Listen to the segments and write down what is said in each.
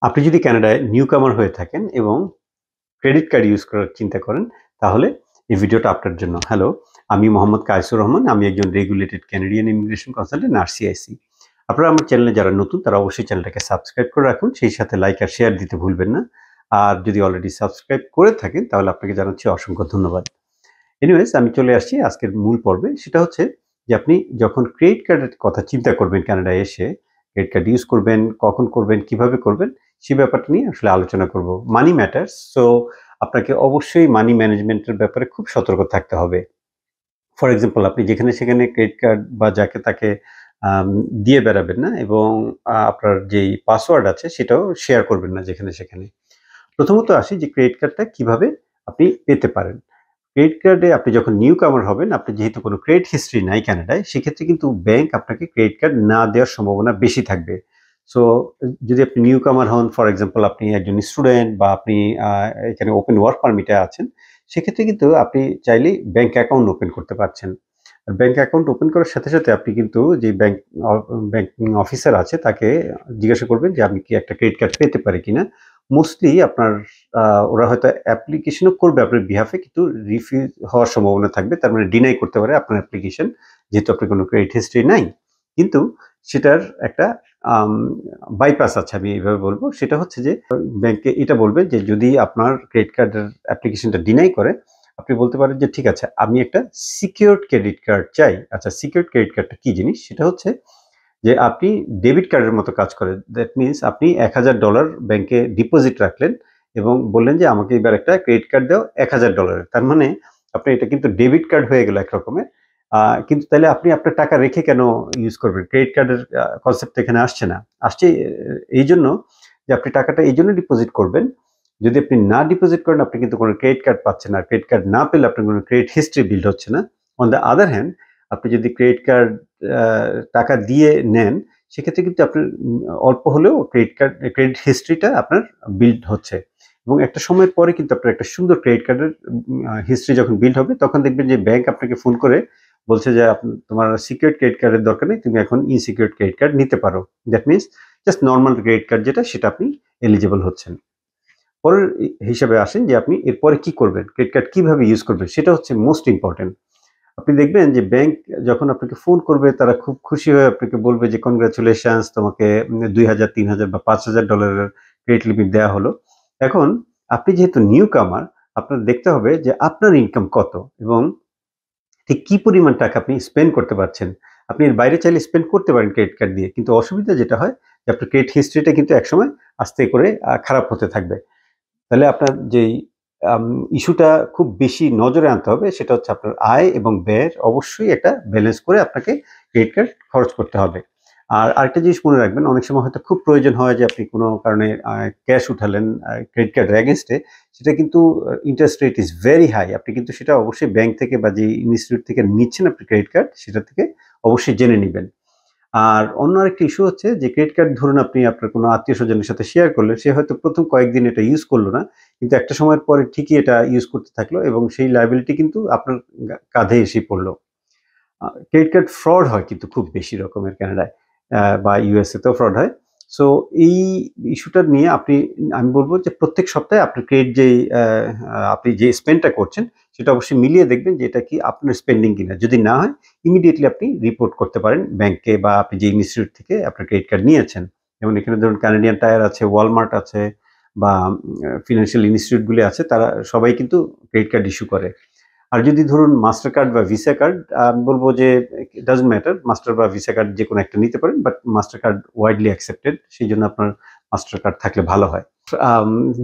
আপনি যদি কানাডায় নিউকামার হয়ে থাকেন এবং ক্রেডিট কার্ড ইউজ করার চিন্তা করেন, তাহলে এই ভিডিওটা আপনার জন্য। হ্যালো, আমি মোহাম্মদ কায়সুর রহমান। আমি একজন regulated Canadian immigration consultant RCIC. আপনারা আমার চ্যানেলে যারা নতুন তারা অবশ্যই চ্যানেলটাকে সাবস্ক্রাইব করে রাখুন, সেই সাথে লাইক আর শেয়ার দিতে ভুলবেন না। আর যদি অলরেডি সাবস্ক্রাইব করে থাকেন তাহলে আপনাকে জানাচ্ছি অসংখ্য ধন্যবাদ। এনিওয়েজ, আমি চলে আসছি আজকের মূল পর্বে। সেটা হচ্ছে যে আপনি যখন ক্রেডিট কার্ডের কথা চিন্তা করবেন কানাডায় এসে, ক্রেডিট কার্ড ইউজ করবেন, কখন করবেন, কিভাবে করবেন, সেই ব্যাপারটা নিয়ে আসলে আলোচনা করব। মানি ম্যাটার্স, সো আপনাকে অবশ্যই মানি ম্যানেজমেন্টের ব্যাপারে খুব সতর্ক থাকতে হবে। ফর এক্সাম্পল, আপনি যেখানে সেখানে ক্রেডিট কার্ড বা যাকে তাকে দিয়ে বেড়াবেন না, এবং আপনার যেই পাসওয়ার্ড আছে সেটাও শেয়ার করবেন না যেখানে সেখানে। প্রথমত আসি যে ক্রেডিট কার্ডটা কিভাবে আপনি পেতে পারেন। ক্রেডিট কার্ডে আপনি যখন নিউ কামার হবেন, আপনি যেহেতু কোনো ক্রেডিট হিস্ট্রি নাই কানাডায়, সেক্ষেত্রে কিন্তু ব্যাংক আপনাকে ক্রেডিট কার্ড না দেওয়ার সম্ভাবনা বেশি থাকবে। সো যদি আপনি নিউ কামার হন, ফর এক্সাম্পল আপনি একজন স্টুডেন্ট বা আপনি এখানে ওপেন ওয়ার্ক পারমিটে আছেন, সেক্ষেত্রে কিন্তু আপনি চাইলেই ব্যাংক অ্যাকাউন্ট ওপেন করতে পারছেন। আর ব্যাংক অ্যাকাউন্ট ওপেন করার সাথে সাথে আপনি কিন্তু যে ব্যাংকিং অফিসার আছে তাকে জিজ্ঞাসা করবেন যে আমি কি একটা ক্রেডিট কার্ড পেতে পারি কিনা। মোস্টলি আপনার ওরা হয়তো অ্যাপ্লিকেশনও করবে আপনার বিহাফে, কিন্তু রিফিউজ হওয়ার সম্ভাবনা থাকবে। তার মানে ডিনাই করতে পারে আপনার অ্যাপ্লিকেশন, যেহেতু আপনার কোনো ক্রেডিট হিস্ট্রি নাই। কিন্তু সেটার একটা বাইপাস আছে, আমি এইভাবে বলবো। সেটা হচ্ছে যে ব্যাংকে এটা বলবে যে যদি আপনার ক্রেডিট কার্ডের অ্যাপ্লিকেশনটা ডিনাই করে, আপনি বলতে পারেন যে ঠিক আছে, আমি একটা সিকিউরড ক্রেডিট কার্ড চাই। আচ্ছা, সিকিউরড ক্রেডিট কার্ডটা কি জিনিস? সেটা হচ্ছে যে আপনি ডেবিট কার্ডের মতো কাজ করে। দ্যাট মিনস আপনি $1000 ব্যাংকে ডিপোজিট রাখলেন এবং বললেন যে আমাকে এবার একটা ক্রেডিট কার্ড দাও $1000। তার মানে আপনি এটা কিন্তু ডেবিট কার্ড হয়ে গেল এক রকমের। কিন্তু তাহলে আপনি আপনার টাকা রেখে কেন ইউজ করবেন? ক্রেডিট কার্ডের কনসেপ্ট এখানে আসছে না। আসছে এই জন্য যে আপনি টাকাটা এই জন্য ডিপোজিট করবেন, যদি আপনি না ডিপোজিট করেন আপনি কিন্তু কোনো ক্রেডিট কার্ড পাচ্ছেন না। ক্রেডিট কার্ড না পেলে আপনার কোনো ক্রেডিট হিস্ট্রি বিল্ড হচ্ছে না। অন দ্য আদার হ্যান্ড, আপনি যদি ক্রেডিট কার্ড টাকা দিয়ে নেন, সেক্ষেত্রে কিন্তু আপনার অল্প হলেও ক্রেডিট হিস্ট্রিটা আপনার বিল্ড হচ্ছে, এবং একটা সময়ের পরে কিন্তু আপনার একটা সুন্দর ক্রেডিট কার্ডের হিস্ট্রি যখন বিল্ড হবে, তখন দেখবেন যে ব্যাংক আপনাকে ফোন করে বলছে যে তোমার সিকিউরড ক্রেডিট কার্ডের দরকার নেই, তুমি এখন ইনসিকিউরড ক্রেডিট কার্ড নিতে পারো। That means just normal credit card যেটা, সেটা আপনি এলিজিবল হচ্ছেন। পরের হিসাবে আসেন যে আপনি এরপরে কি করবেন, ক্রেডিট কার্ড কিভাবে ইউজ করবেন, সেটা হচ্ছে মোস্ট ইম্পর্টেন্ট। আপনি দেখবেন যে ব্যাংক যখন আপনাকে ফোন করবে, তারা খুব খুশি হয়ে আপনাকে বলবে যে কনগ্রাচুলেশনস, তোমাকে 2000, 3000 বা $5000 ক্রেডিট লিমিট দেওয়া হলো। এখন আপনি যেহেতু নিউ কামার, আপনার দেখতে হবে যে আপনার ইনকাম কত এবং ঠিক কি পরিমাণ টাকা আপনি স্পেন্ড করতে পারছেন। আপনি এর বাইরে চাইলে স্পেন্ড করতে পারেন ক্রেডিট কার্ড দিয়ে, কিন্তু অসুবিধা যেটা হয় যে আপনার ক্রেডিট হিস্ট্রিটা কিন্তু একসময় আস্তে করে খারাপ হতে থাকবে। তাহলে আপনার যেই ইস্যুটা খুব বেশি নজরে আনতে হবে, সেটা হচ্ছে আপনার আয় এবং ব্যয়ের অবশ্যই একটা ব্যালেন্স করে আপনাকে ক্রেডিট কার্ড খরচ করতে হবে। আর আরেকটা জিনিস মনে রাখবেন, অনেক সময় হয়তো খুব প্রয়োজন হয় যে আপনি কোনো কারণে ক্যাশ উঠালেন ক্রেডিট কার্ডের এগেনস্টে, সেটা কিন্তু interest rate is very high. আপনি কিন্তু সেটা অবশ্যই ব্যাংক থেকে বা যে ইনস্টিটিউট থেকে নিচ্ছেন আপনি ক্রেডিট কার্ড, সেটা থেকে অবশ্যই জেনে নেবেন। আর অন্য আরেকটা ইস্যু হচ্ছে যে ক্রেডিট কার্ড ধরুন আপনি আপনার কোনো আত্মীয়-স্বজনের সাথে শেয়ার করলেন, সে হয়তো প্রথম কয়েকদিন এটা ইউজ করলো না, কিন্তু একটা সময়ের পরে ঠিকই এটা ইউজ করতে থাকলো এবং সেই লায়াবিলিটি কিন্তু আপনার কাঁধে এসে পড়লো। ক্রেডিট কার্ড ফ্রড হয় কিন্তু খুব বেশি রকমের কানাডায়, বা ইউএসএ তেও ফ্রড হয়। সো এই ইস্যুটা নিয়ে আমি বলব যে প্রত্যেক সপ্তাহে আপনার ক্রেডিট যেই আপনি যে স্পেন্ডটা করছেন, সেটা অবশ্যই মিলিয়ে দেখবেন যে এটা কি আপনার স্পেন্ডিং কিনা। যদি না হয়, ইমিডিয়েটলি আপনি রিপোর্ট করতে পারেন ব্যাংকে বা আপনি যে ইনস্টিটিউট থেকে আপনার ক্রেডিট কার্ড নিয়েছেন। যেমন এখানে ধরুন কানাডিয়ান টায়ার আছে, ওয়ালমার্ট আছে, বা ফিনান্সিয়াল ইনস্টিটিউটগুলি আছে, তারা সবাই কিন্তু ক্রেডিট কার্ড ইস্যু করে। আর যদি ধরুন মাস্টার কার্ড বা ভিসা কার্ড, আমি বলবো যে ডাজন্ট ম্যাটার, মাস্টার বা ভিসা কার্ড যে কোনো একটা নিতে পারেন, but master card widely accepted, সেই জন্য আপনার মাস্টার কার্ড থাকলে ভালো হয়।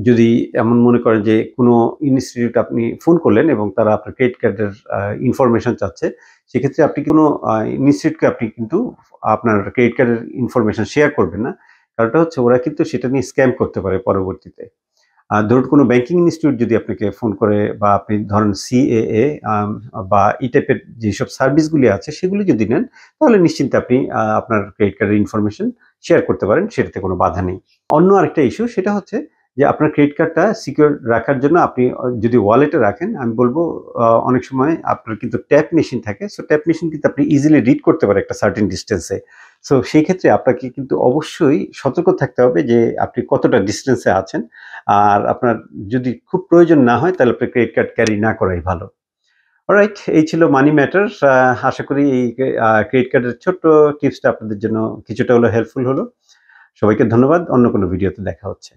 যদি এমন মনে করেন যে কোনো ইনস্টিটিউট আপনি ফোন করলেন এবং তারা আপনার ক্রেডিট কার্ডের ইনফরমেশন চাচ্ছে, সেক্ষেত্রে আপনি কোনো ইনস্টিটিউটকে আপনি কিন্তু আপনার ক্রেডিট কার্ডের ইনফরমেশন শেয়ার করবেন না। কারণটা হচ্ছে ওরা কিন্তু সেটা নিয়ে স্ক্যাম করতে পারে পরবর্তীতে। ধরুন কোনো ব্যাংকিং ইনস্টিটিউট যদি আপনাকে ফোন করে, বা আপনি ধরেন সিএএ বা এই টাইপের যেসব সার্ভিসগুলি আছে সেগুলি যদি নেন, তাহলে নিশ্চিন্তে আপনি আপনার ক্রেডিট কার্ডের ইনফরমেশন শেয়ার করতে পারেন, সেটাতে কোনো বাধা নেই। অন্য আরেকটা ইস্যু, সেটা হচ্ছে যে আপনার ক্রেডিট কার্ডটা সিকিউর রাখার জন্য আপনি যদি ওয়ালেটে রাখেন, আমি বলবো অনেক সময় আপনার কিন্তু ট্যাপ মেশিন থাকে। সো ট্যাপ মেশিন কিন্তু আপনি ইজিলি রিড করতে পারে একটা সার্টেন ডিস্টেন্সে। সো সেই ক্ষেত্রে আপনাকে কিন্তু অবশ্যই সতর্ক থাকতে হবে যে আপনি কতটা ডিস্টেন্সে আছেন। আর আপনার যদি খুব প্রয়োজন না হয় তাহলে আপনি ক্রেডিট কার্ড ক্যারি না করাই ভালো। অলরাইট, এই ছিল মানি ম্যাটারস। আশা করি এই ক্রেডিট কার্ডের ছোট্ট টিপসটা আপনাদের জন্য কিছুটা হলেও হেল্পফুল হলো। সবাইকে ধন্যবাদ। অন্য কোনো ভিডিওতে দেখা হচ্ছে।